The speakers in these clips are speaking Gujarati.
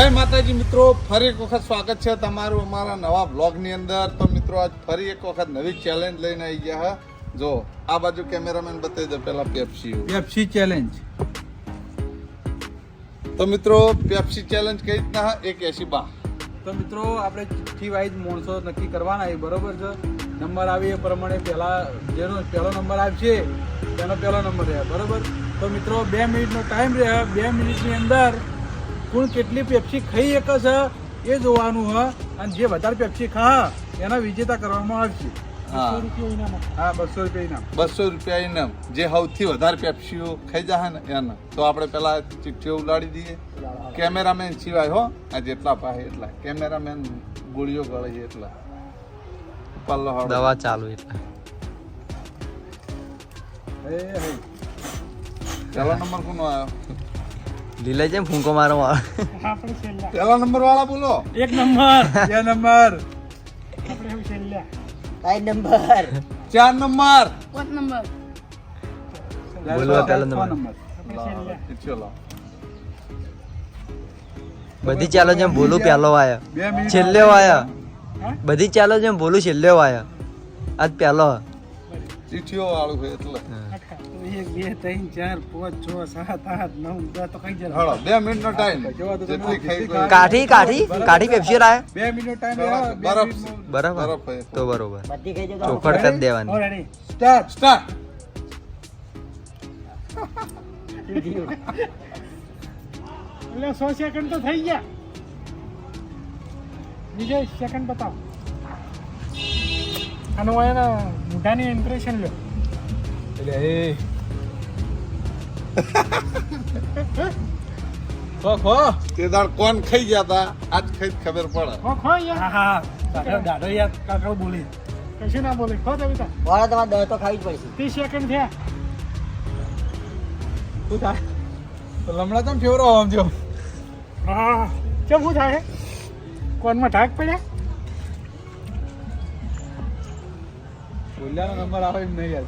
જય માતાજી મિત્રો, ફરી એક વખત સ્વાગત છે તમારું અમારા નવા બ્લોગની અંદર. તો મિત્રો આજ ફરી એક વખત નવી ચેલેન્જ લઈને આવી ગયા. જો આ બાજુ કેમેરામેન બતાવી દો પેલા પેપ્સી ચેલેન્જ. તો મિત્રો પેપ્સી ચેલેન્જ કઈ રીતના એક એસી બા. તો મિત્રો આપણે ચિઠ્ઠી વાઇઝ માણસો નક્કી કરવાના છે, બરોબર છે. નંબર આવે એ પ્રમાણે જેનો પહેલો નંબર આવશે તેનો પહેલો નંબર રહે, બરોબર. તો મિત્રો 2 મિનિટનો ટાઈમ રહે. 2 મિનિટની અંદર કોણ કેટલી પેપ્સી ખાઈ શકે છે એ જોવાનું હ, અને જે વધારે પેપ્સી ખા એના વિજેતા કરવામાં આવશે. હા 200 રૂપિયા ઇનામ. 200 રૂપિયા ઇનામ. જે સૌથી વધારે પેપ્સીઓ ખાઈ જાય ને એને. તો આપણે પેલા ચિઠ્ઠીઓ ઉલાડી દઈએ. કેમેરામેન સિવાય હો, આ જેટલા પાસે એટલા કેમેરામેન ગોળીઓ ગળે છે એટલા પલ્લો હાડો દવા ચાલુ એટલે પેલો નંબર કોનો આવ્યો? લીલા જેમ ફૂંકો મારો પેલા નંબર વાળા બોલો. 1 નંબર 2 નંબર 4 નંબર બોલવા પેલો નંબર. ચલો બધી ચાલો જેમ બોલું પેલો આયા, 2 મિનિટ છેલ્લે આયા. બધી ચાલો જેમ બોલું છેલ્લે આયા. આજ પેલો. ચીઠીઓ વાળું છે એટલે 1 2 3 4 5 6 7 8 9 10 તો કઈ જાય. હળો 2 મિનિટ નો ટાઈમ. જેટલી ખાઈ ગઈ. કાઠી પેપ્સી લાયા. 2 મિનિટ ટાઈમ બરફ બરાબર બરફ છે. તો બરોબર ચોખડ કરી દેવાની. Ready start. સ્ટાર્ટ. એટલે 100 સેકન્ડ તો થઈ ગયા. વિજય સેકન્ડ બતાવો. આનો એના મોઢાની ઇમ્પ્રેશન લ્યો. એટલે એ ખો તે દાડ કોણ ખાઈ ગયા તા આજ ખાઈ ખબર પડે. ખો યાર. હા દાદો યાર કાકા બોલી કશું ના બોલે. ખો દેવી તા વાળા તમારે 10 તો ખાવી જ પડશે. 30 સેકન્ડ થયા. શું થાય? તો લમડા તમે ફેવરો આમ જો. હા કેમ શું થાય? કોનમાં ઢાક પડ્યા? બોલ્યાનો નંબર આવે એમ નહીં યાર.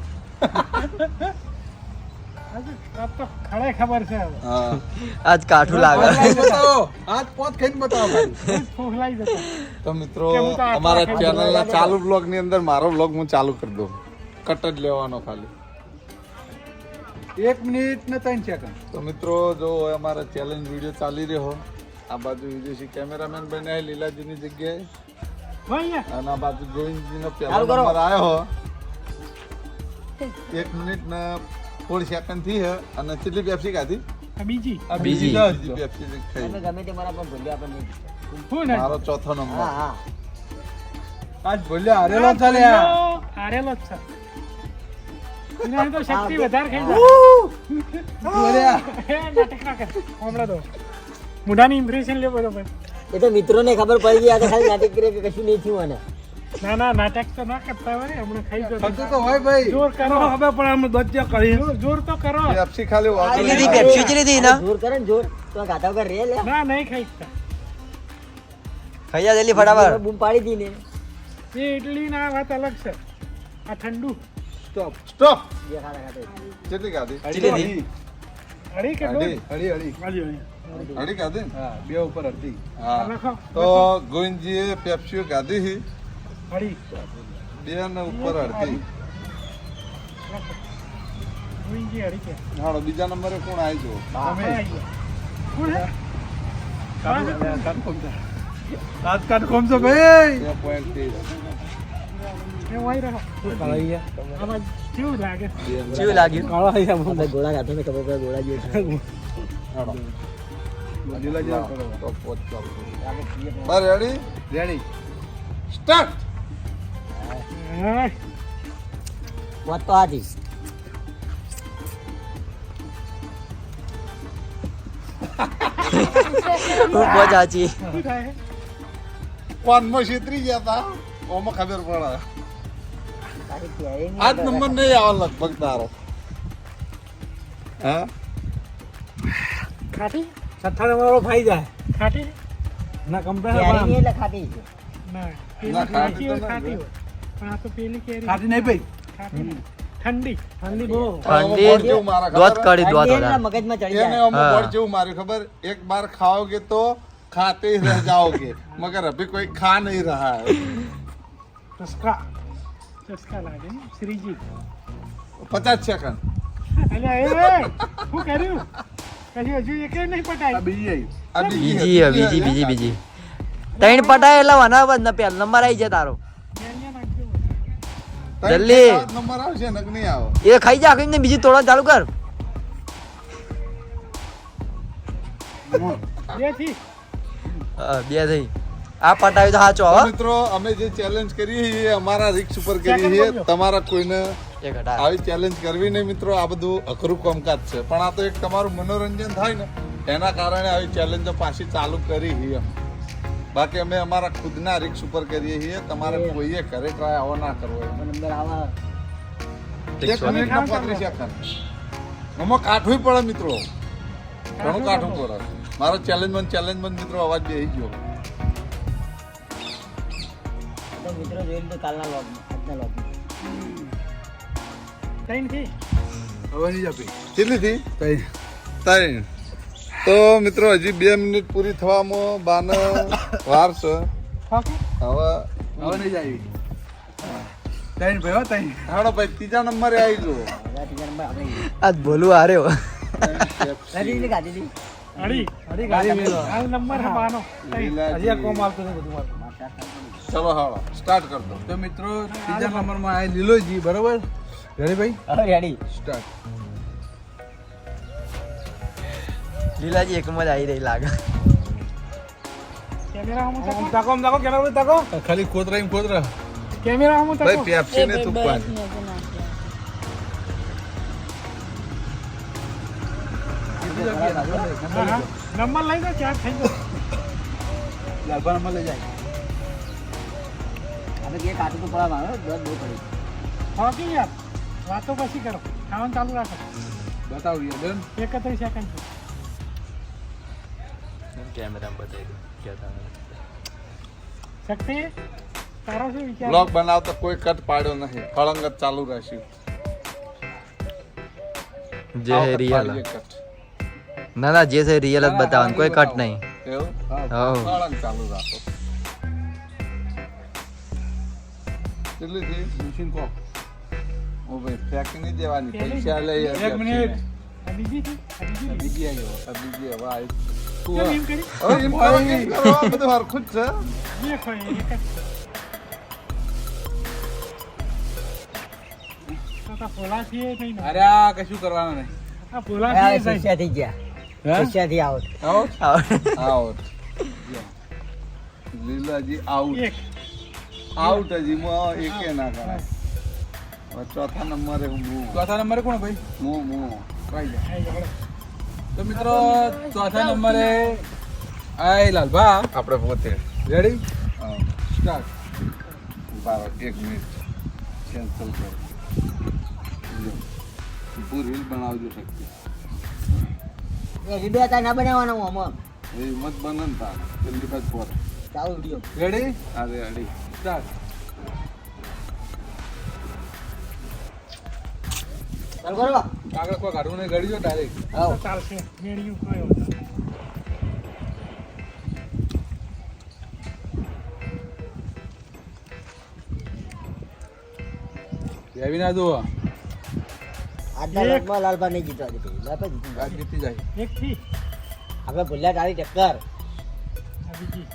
આ તો ખરે ખબર છે હવે. હા આજ કાઠું લાગે. બતાવો આજ પોત ખાઈને બતાવો. ભૂખ લાગી જતો. તો મિત્રો કે હું તો આ અમારા ખાઈ ચેનલના ચાલુ બ્લોગ ની અંદર મારો બ્લોગ હું ચાલુ કરી દઉં. કટ જ લેવાનો ખાલી. 1 મિનિટ ને 3 સેકન્ડ. તો મિત્રો જો અમારા ચેલેન્જ વિડીયો ચાલી રહ્યો. આ બાજુ વિદેશી કેમેરામેન બન્યા લીલાજીની જગ્યાએ, અને આ બાજુ ગોવિંદજીનો પહેલો ચાલુ કરો. નંબર આવ્યો. 1 મિનિટ ને 4 સેકન્ડ થી હે. અને કેટલી પેપ્સી ખાધી? બીજી બીજી. બીજી પેપ્સી તમે ખાઈ. ગમે તે મારા પણ ભૂલ્યા પણ નહીં. શું ને મારો ચોથો નંબર. હા હા આજ બોલ્યા હારેલો ચાલ્યા. હારેલો જ છે. એને તો શક્તિ વધારે ખાઈ જાય. નાટક ના કર. હમણાં તો મોઢાની ઇમ્પ્રેશન લે બરોબર. એ તો મિત્રોને ખબર પડી ગઈ આ તો ખાલી નાટક કરે કે કશું નહીં થયું આને. ના નાટક તો ના કરતા હોય. હમણાં ખાઈ જતો. થતું તો હોય ભાઈ. જોર કરો. હવે પણ અમે દત્ય કરી. જોર તો કરો. પેપ્સી ખાલી વાગી. લીધી પેપ્સી જ લીધી ના. જોર કરે ને જોર તો ગાતા વગર રે લે. ના નહીં ખાઈ શકતા. ખાઈ જા જલ્દી ફટાફટ. બૂમ પાડી દી ને. એ ઇડલી ના વાત અલગ છે. આ ઠંડુ. Stop stop. જે ખાતા ખાતા. કેટલી ખાધી? લીધી. અડી કે અઢી. અડી. અઢી ખાધી ને? હા બે ઉપર અડધી. હા. લખો. તો ગોવિંદજીએ પેપ્સીઓ ખાધી છે. અડી. 2 ને ઉપર અડધી. ગુંજી અડી કે. હાલો બીજા નંબરે કોણ આવી જો? તમે આવી ગયા. કોણ હે? કાટ કોમ છો ભાઈ. 2.30. એ વાઈ રહો. આમાં કેવું લાગે? કેવું લાગ્યું? આપણે ગોળા ગાતો ને ખબર પડે ગોળા જેવું છે. હાલો. લીલાજી હા, કરો. તો પોચ ચાલુ. બસ રેડી? રેડી. સ્ટાર્ટ. વાત તો હાજી. બહુ ચાચી. શું થાય? કોનમાં છેતરી ગયા તા. ઓમાં ખબર પડે. તારી ક્યારેય નહીં આજ આવે. નંબર નહીં આવે લગભગ તારો. હા? ખાટી? સત્તાને વાળો ભાઈ જાય. ખાટી? ના ક્યારેય નહીં એટલે ખાટી છે. ના ના, ખાટી તો ખાટી ના. હોય. પણ આ તો પેલી કેરી. ખાટી નહીં ભાઈ. ખાટી નહીં. ઠંડી બહુ. ઠંડી બોર્ડ જેવું મારા દોત ખબર? કરી દોત ઠંડી એટલે વધારે. મગજમાં ચડી એને જાય. અમુક હા. બોર્ડ જેવું મારી ખબર. એક બાર ખાઓગે તો खाते ही रह जाओगे मगर अभी कोई खा नहीं रहा है ચસકા ચસકા લાગે ને શ્રીજી 50 सेकंड અલ્યા એ શું કર્યું કશું હજુ એક નહીં પટાય આ બીજી આવી अभी બીજી હે, બીજી ત્રણ પટાય એટલે વનાવત ને પહેલો નંબર આવી જાય તારો અહીંયા નાખજો જલ્દી. नंबर આવશે નક નહીં આવો એ ખાઈ જા ખાઈને બીજી તોડવા ચાલુ કર બેથી બે થઈ આ પટાવી તો સાચો તો હો મિત્રો અમે જે ચેલેન્જ કરી છે એ અમારા રિક્સ ઉપર કરી છે તમારા કોઈને એક હટાર આવી ચેલેન્જ કરવી નહીં મિત્રો આ બધું અઘરું કામકાજ છે પણ આ તો એક તમારું મનોરંજન થાય ને એના કારણે આવી ચેલેન્જો પાછી ચાલુ કરી છે એમ બાકી અમે અમારા ખુદના રિક્સ ઉપર કરીએ છીએ તમારે કોઈએ ઘરે ટ્રાય આવો ના કરવો એમ. નંબર આવા 1 મિનિટ ને 35 સેકન્ડ આમાં કાઠું પડે મિત્રો ઘણું કાઠું પડે મારો ચેલેન્જ મિત્રો અવાજ બેસી ગયો તો મિત્રો જોઈ લીધું કાલના લોગમાં આજના લોગમાં ત્રણથી હવે નહીં આપી કેટલી થી તઈ 3 તો મિત્રો હજી 2 મિનિટ પૂરી થવામાં બાને વાર છે ફાકે હવે હવે નહીં આવી તઈ ભાઈ હો તઈ હાડો ભાઈ ત્રીજા નંબરે આવી જો હવે ત્રીજા નંબર આપણે આજ બોલું હાર્યો નથી ગાડી દી અડી અડી ગાડી મેલો આ નંબર હે બાનો હજી આ કોમ આવતો નહીં બધું મારું ચલો હાડો સ્ટાર્ટ કર દો તો મિત્રો ત્રીજા નંબરમાં આ લીલોજી બરોબર રેડી ભાઈ હવે રેડી સ્ટાર્ટ લીલાજી એકમાં જ આવી રહી લાગે કેમેરા હમો આમ તાકો કેમેરા તાકો ખાલી ખોતરા કેમેરા હમો ભાઈ તકો પેપ્સી ને તુપ્પાની નંબર લઈ દો ચાર થઈ ગયો લાલબા નંબર લઈ જાય આપણે કે કાટું તો પડવા આવે દસ બહુ પડી ફાકી યાર વાતો પછી કરો ખાવાનું ચાલુ રાખો બતાવું યાર ડન 31 સેકન્ડ કેમેરા બતાવી શક્તિ તારો શું વિચાર બ્લોગ બનાવતા કોઈ કટ પાડ્યો નહીં ફળંગત ચાલુ રાખ્યું જે હે રિયલ પાડીએ કટ. ના જે છે રિયલ જ બતાવવાનું કોઈ કટ નહીં એવું હો ફળંગ ચાલુ રાખો કેટલી થી મશીન કો ઓ ભાઈ ફેંકી નહીં દેવાની પૈસા લઈ એક મિનિટ આ બીજી થી આ બીજી બીજી આવી આ બીજી હવે આવી. કેમ એમ કરી હવે એમ કરો કે એમ કરો, આ બધું હરખું જ છે દેખો એક જ આ પોલા છે નહીં ને. અરે આ કશું કરવાનું નહીં આ પોલા હવે છે શિષ્યા થઈ ગયા હે શિષ્યાથી આઉટ આવો આઉટ લીલાજી આઉટ એક આઉટ હજી માં એકે ના કરાય હવે ચોથા નંબરે હું ચોથા નંબરે કોણ ભાઈ હું કઈ જાય આઈ જાઓ. તો મિત્રો ચોથા નંબરે આય લાલભા આપણે પોતે રેડી હા. સ્ટાર્ટ બાર 1 મિનિટ કેન્સલ કરો પૂરી રીલ બનાવજો શક્તિ એ વિડીયો હતા ના બનાવવાનો આમાં એ મત બનન તા જલ્દી બાદ પર ચાલુ વિડીયો રેડી અરે અડી સ્ટાર્ટ ચાલુ કરો આગળ કોઈ કાઢવું નહીં ગળી જો ડાયરેક્ટ આવો ચાલશે મેળ્યું કોઈ વાંધો નહીં. એવી ના જુઓ આજના લોગમાં લાલભા નહીં જીતવા દીધું લાલભા જીતી આ જીતી જાય એક થી આપણે ભૂલ્યા તારી ટક્કર આ બીજી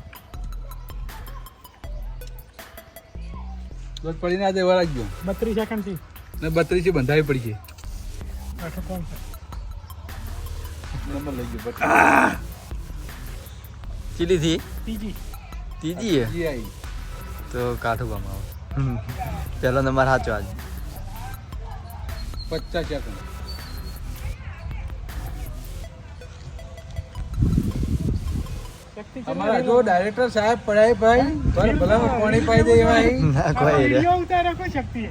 દોડ પડી ના જાય વળાઈ ગયો 32 સેકન્ડ થી ને 32 થી બંધાવી પડી છે આઠો કોણ છે નંબર લઈ ગયો ચીલી થી ત્રીજી ત્રીજી હે જી આવી તો કાઠું કમાવો પહેલો નંબર સાચો આજ 50 સેકન્ડ શક્તિ અમારા જો ડાયરેક્ટર સાહેબ પડાય ભાઈ ભલે પાણી પાઈ દે ભાઈ ના કોઈ રે વિડીયો ઉતારો કોઈ શક્તિ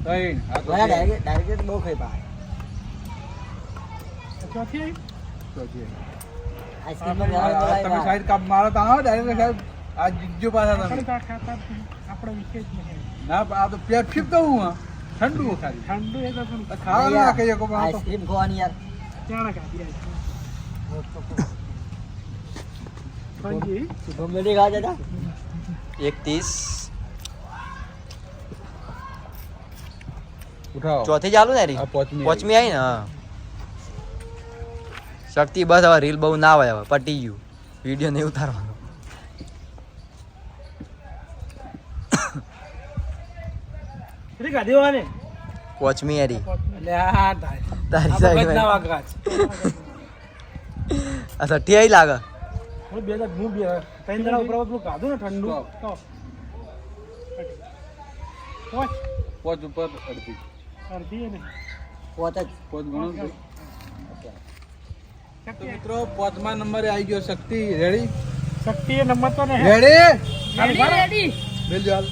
ભાઈ આ તો મારા ડાયરેક્ટ બહુ ખાઈ પા ચોથી આવી ચોથી. આઈસ્ક્રીમ તમે સાઈડ કાપ મારો તો આવો ડાયરેક્ટર સાહેબ આ જીજો પાછા આપણે તમે તો આ ખાતા આપણો વિશેષ નહીં ના આ તો પેટ ફીપ તો હું હા ઠંડુ ખાલી ઠંડુ એ તો પણ ખાવાનું ના કહીએ કો આ તો આઈસ્ક્રીમ ખોવાની યાર ક્યાં ખાધી આઈસ્ક્રીમ લખમણજી શુભમ નથી ખાવા જતા 31 ઉઠાવો ચોથી ચાલુ ને રી આ પાંચમી પાંચમી આવી ને હા શક્તિ બસ હવે રીલ બહુ ના હોય હવે પટી ગયું વિડીયો નહીં ઉતારવાનો કેટલી ગાડી વાને પાંચમી હારી એટલે આ તારી આ સાઈડ બગડના વાગા છે. આ સઠ્ઠી આવી લાગે હું બે ત્રણ જણા ઉપર પેલું ગાધું ને ઠંડુ તો પોચ પાંચ ઉપર અડધી અડધી ને પોત જ પાંચ ગણો તો મિત્રો પાંચમા નંબરે આવી ગયો શક્તિ રેડી શક્તિ એ નંબર તો ને રેડી રેડી બેલ જાલ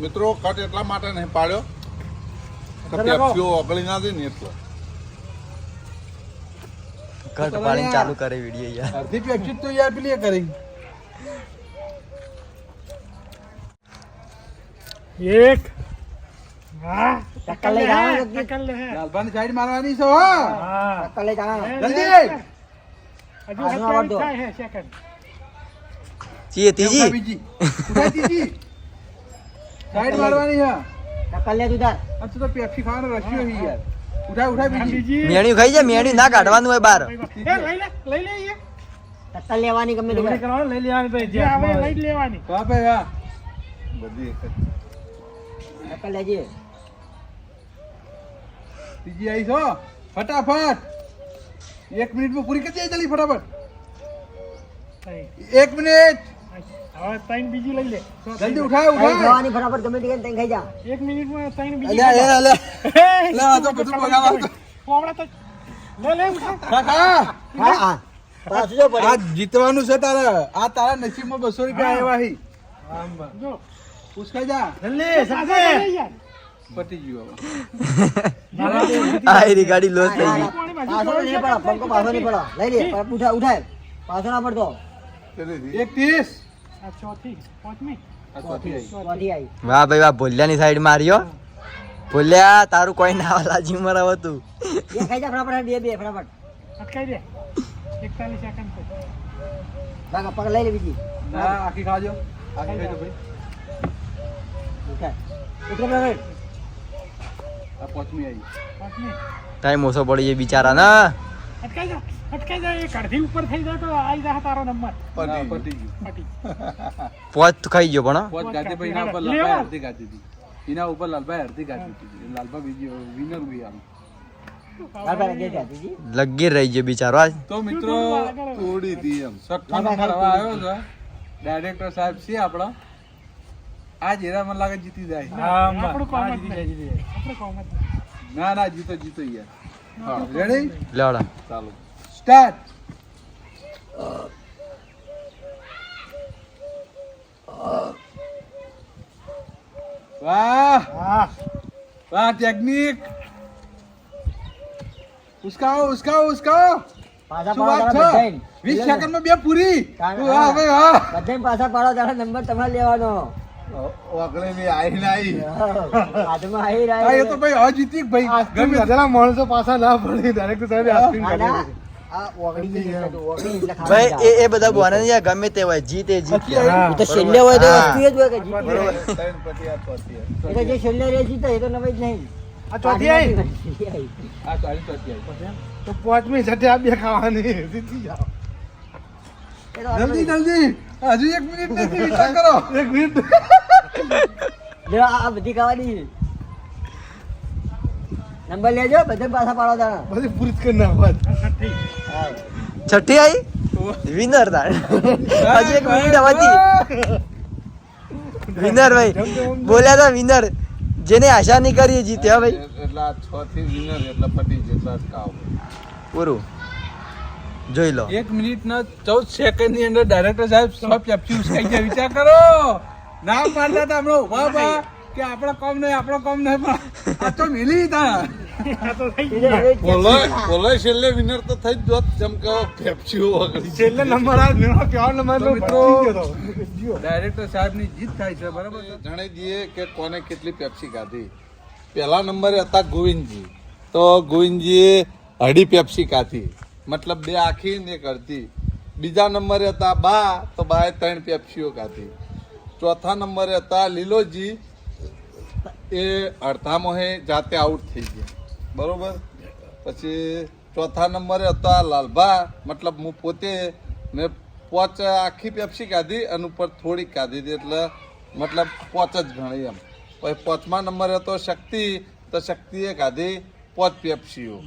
મિત્રો કટ એટલા માટે નહીં પાડ્યો કે પેપ્સીઓ ઓગળી ના દે ને એટલે કટ પાડીને ચાલુ કરે વિડીયો યાર અડધી પેપ્સી તો યાર પેલી એ કરી એક હા ટક્કર લઈ જવાનું નથી. ટક્કર લે લાલભાની સાઈડ મારવાની છે હો હા ટક્કર લઈ જવાનું. જલ્દી હજુ આજનો 27 વાંધો. થાય હે સેકન્ડ ચીએ ત્રીજી બીજી ઉઠાઈ ત્રીજી સાઈડ મારવાની છે ટક્કર લે તું તાર. આ તો પેપ્સી ખાવાનો રસ્યો છે યાર ઉઠાઈ બીજી બીજી મેણ્યું ખાઈ જાય મેણ્યું ના કાઢવાનું હોય બહાર એ લઈ લે એ ટક્કર લેવાની ગમે તે એવડી કર. કરવાનું લઈ લેવાની ભાઈ જે આવે એ લઈ જ લેવાની વાહ ભાઈ વાહ બધી એક જ. ટક્કર લેજે. ત્રીજી આવી છો ફટાફટ 1 મિનિટમાં પૂરી કરી દે જલ્દી ફટાફટ તઈ. 1 મિનિટ હવે ત્રણ બીજી લઈ લે જલ્દી ઉઠાય તઈ ઉઠાય ખાવાની ફટાફટ ગમે તે કરીને તઈ ખાઈ જા. 1 મિનિટમાં ત્રણ બીજી અલ્યા લઈ લે. લે આ તો બધું બગાડવા પોવડા તો લે ઉઠા. કાકા હા હા પાછું જો પડે. આ જીતવાનું છે તારે આ તારા નસીબમાં 200 રૂપિયા આવ્યા હી જો ઉસકાઈ જા જલ્દી સક્સે પતી ગયું આ એરી ગાડી લોસ થઈ ગઈ પાછો નહીં પડો પંખો પાછો નહીં પડો લઈ લે પણ ઉઠાય પાછો ના પડતો. પેલીથી. 31 આ ચોથી પાંચમી આ ચોથી આવી ચોથી આવી. વાહ ભાઈ વાહ ભોલ્યાની સાઈડ માર્યો ભોલ્યા તારું કોઈ ના લાજી મરાવ હતું બે ખાઈ જા ફટાફટ બે ફટાફટ. અટકાઈ દે 41 સેકન્ડ છે ભાગ પગ લઈ લે બીજી. હા આખી ખાજો આખી ખાજો ભાઈ ઉઠાય. ઉઠો ફટાફટ. આ પાંચમી આવી પાંચમી ટાઈમ ઓછો પડી જાય બિચારા ના અટકાઈ જા એક અડધી ઉપર થઈ જાય તો આવી જાય તારો નંબર હા, પતી. પતી ગયું પટી પોચ ખાઈ ગયો પણ હો. પોચ ગાતી ભાઈ એના ઉપર લાલભાઈ અડધી ગાતી હતી એના ઉપર લાલભાઈ અડધી ગાતી હતી લાલભાઈ બીજી વિનર બી આમ લાલભાઈ દે દે બીજી. લગી રહી ગયો બિચારો આજ તો મિત્રો તોડી દી એમ 6 નંબર હવે આવ્યો છે ડાયરેક્ટર સાહેબ છે આપણો આ જેરા મને લાગે જીતી જાય આપણું કામ જ નહીં. આપણું કામ જ નહીં. ના જીતો યાર હા રેડી લેવડા ચાલુ સ્ટાર્ટ વાહ હા વાહ ટેકનિક ઉસકાઓ પાછા શું પાડો વાત તારા છે બધાય. 20 સેકન્ડમાં બે પૂરી કારણ- વાહ ભાઈ વાહ બધાય પાછા પાડો તારા નંબર તમારે લેવાનો. ઓગળી ની આઈ નાઈ હાથમાં આવી રહ્યા હા, એ તો ભાઈ હવે જીતી ભાઈ ગમે ગમેલા માણસો પાછા ના પડે ડાયરેક્ટ સાહેબ આસ્તીન આ કરી ના, આ ઓગળી ગઈ એટલે તો ઓગળી એટલે ખાવાની ભાઈ જાય. એ બધા બોને યાર ગમે તે હોય જીતે જીત્યા એ તો છેલ્લે હોય તો હા. વસ્તુ એ જ હોય કે જીતી જાય. ત્રણ પટી આ ચોથી આવી. એ તો જે છેલ્લે રે જીતે એ તો નવાઈ જ નહીં. આ ચોથી આવી ચોથી આવી. આ ચાલી ચોથી આવી તો પાંચમી છઠ્ઠી આ બે ખાવાની જીતી જાઓ એ તો આટલું જલ્દી હજુ 1 મિનિટ નથી વિચાર કરો એક મિનિટ લે આ બધી ખાવાની નંબર લેજો બધે પાછા પાડો તારા. બધી પૂરી જ કરી નાખવા છઠ્ઠી હા. છઠ્ઠી આવી વિનર તાર હજી એક મિનિટ હતી વિનર ભાઈ બોલ્યા હતા વિનર જેને આશા નહીં કરી એ જીત્યા ભાઈ એટલે આ 6 થી વિનર એટલે પટી જેટલા જ કાવ પૂરું જોઈ લો 1 મિનિટ ને 14 સેકન્ડ ની અંદર ડાયરેક્ટર સાહેબ સબ પેપ્સી ઉસકાઈ ગયા વિચાર કરો ના પાડતા હતા હમણાં ઉભા ઉભા કે આપણો કામ નહીં પણ આ તો મિલી તા આ તો થઈ એ ગયું. હવે બોલો છેલ્લે વિનર તો થઈ જ જોત જેમ કે પેપ્સીઓ ઓગળી છેલ્લે નંબર આ મેળો કેવો નંબર તો મિત્રો ગયો ડાયરેક્ટર સાહેબ ની જીત થાય છે બરાબર છે જણાવી દઈએ કે કોને કેટલી પેપ્સી ખાધી પહેલા નંબરે હતા ગોવિંદજી તો ગોવિંદજીએ અઢી પેપ્સી ખાધી મતલબ 2 આખી ને 1 અડધી. બીજા નંબરે હતા બા, તો બાએ 3 પેપ્સીઓ ખાધી. ચોથા નંબરે હતા લીલોજી, એ અડધામાં હે જાતે આઉટ થઈ ગયા, બરોબર. પછી ચોથા નંબરે હતા લાલભા, મતલબ હું પોતે મેં 5 આખી પેપ્સી ખાધી અને ઉપર થોડીક ખાધી હતી, એટલે મતલબ 5 જ ગણી એમ. પછી 5મા નંબરે હતો શક્તિ, તો શક્તિએ ખાધી 5 પેપ્સીઓ.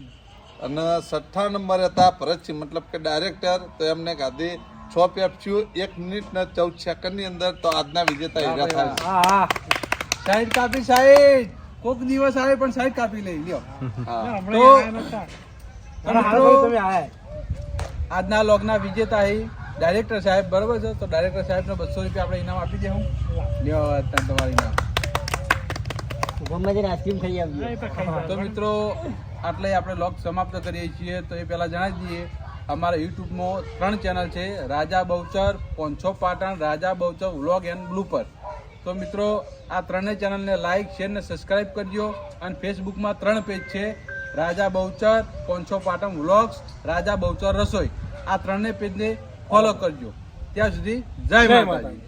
અને 6થા નંબરે હતા ભરતસિંહ, મતલબ કે ડાયરેક્ટર, તો એમને ખાધી 6 પેપ્સીઓ 1 મિનિટ ને 14 સેકન્ડની અંદર. તો આજના વિજેતા હીરા થાય છે. હા હા સાઈડ કાપી સાઈડ, કોક દિવસ આવે પણ સાઈડ કાપી લઈ લ્યો. હા. હમણાં આયા નતા. તો મિત્રો, આજના લોગના વિજેતા એ ડાયરેક્ટર સાહેબ, બરોબર છે. તો ડાયરેક્ટર સાહેબને 200 રૂપિયા આપણે ઇનામ આપી દે. હું લ્યો તમારી ઇનામ. ગમે તેને આઈસ્ક્રીમ ખાઈ આવજો. એ તો ખાઈ જાય. તો મિત્રો, આટલે આપણે લોગ સમાપ્ત કરીએ છીએ. તો એ પહેલા જણાવી દઈએ, અમારા યુટ્યુબમાં 3 ચેનલ છે, રાજા બહુચર, પોંછો પાટણ, રાજા બહુચર વ્લોગ એન્ડ બ્લુપર. તો મિત્રો, આ 3 ચેનલને લાઈક, શેર ને સબસ્ક્રાઈબ કરજો. અને ફેસબુકમાં 3 પેજ છે, રાજા બહુચર, પોંછો પાટણ વ્લોગ્સ, રાજા બહુચર રસોઈ. આ 3 પેજને ફોલો કરજો. ત્યાં સુધી જય માતાજી.